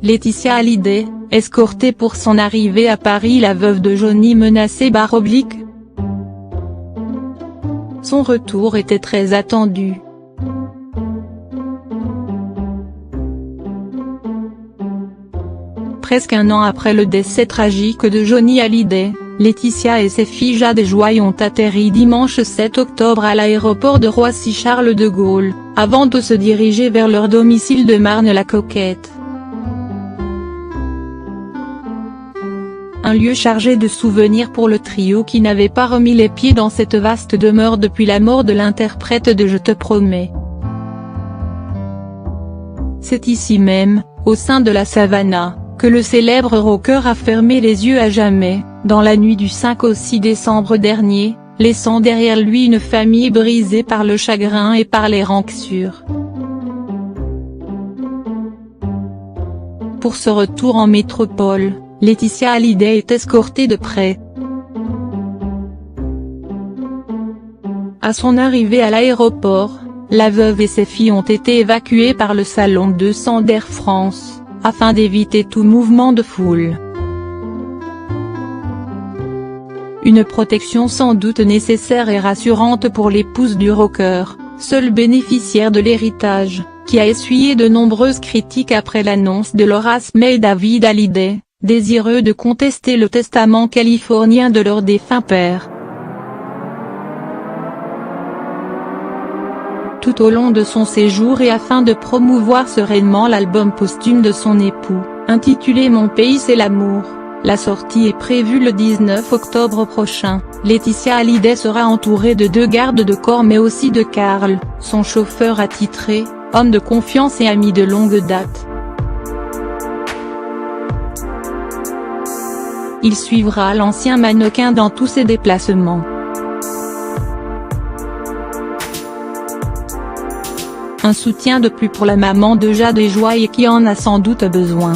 Laetitia Hallyday, escortée pour son arrivée à Paris. La veuve de Johnny menacée / Son retour était très attendu. Presque un an après le décès tragique de Johnny Hallyday, Laetitia et ses filles Jade et Joy ont atterri dimanche 7 octobre à l'aéroport de Roissy-Charles de Gaulle, avant de se diriger vers leur domicile de Marne-la-Coquette. Un lieu chargé de souvenirs pour le trio qui n'avait pas remis les pieds dans cette vaste demeure depuis la mort de l'interprète de Je te promets. C'est ici même, au sein de la Savannah, que le célèbre rocker a fermé les yeux à jamais, dans la nuit du 5 au 6 décembre dernier, laissant derrière lui une famille brisée par le chagrin et par les rancœurs. Pour ce retour en métropole, Laetitia Hallyday est escortée de près. À son arrivée à l'aéroport, la veuve et ses filles ont été évacuées par le salon 200 d'Air France, afin d'éviter tout mouvement de foule. Une protection sans doute nécessaire et rassurante pour l'épouse du rocker, seule bénéficiaire de l'héritage, qui a essuyé de nombreuses critiques après l'annonce de Horace May et David Hallyday, désireux de contester le testament californien de leur défunt père. Tout au long de son séjour et afin de promouvoir sereinement l'album posthume de son époux, intitulé Mon pays c'est l'amour, la sortie est prévue le 19 octobre prochain. Laetitia Hallyday sera entourée de 2 gardes de corps mais aussi de Karl, son chauffeur attitré, homme de confiance et ami de longue date. Il suivra l'ancien mannequin dans tous ses déplacements. Un soutien de plus pour la maman de Jade et Joy qui en a sans doute besoin.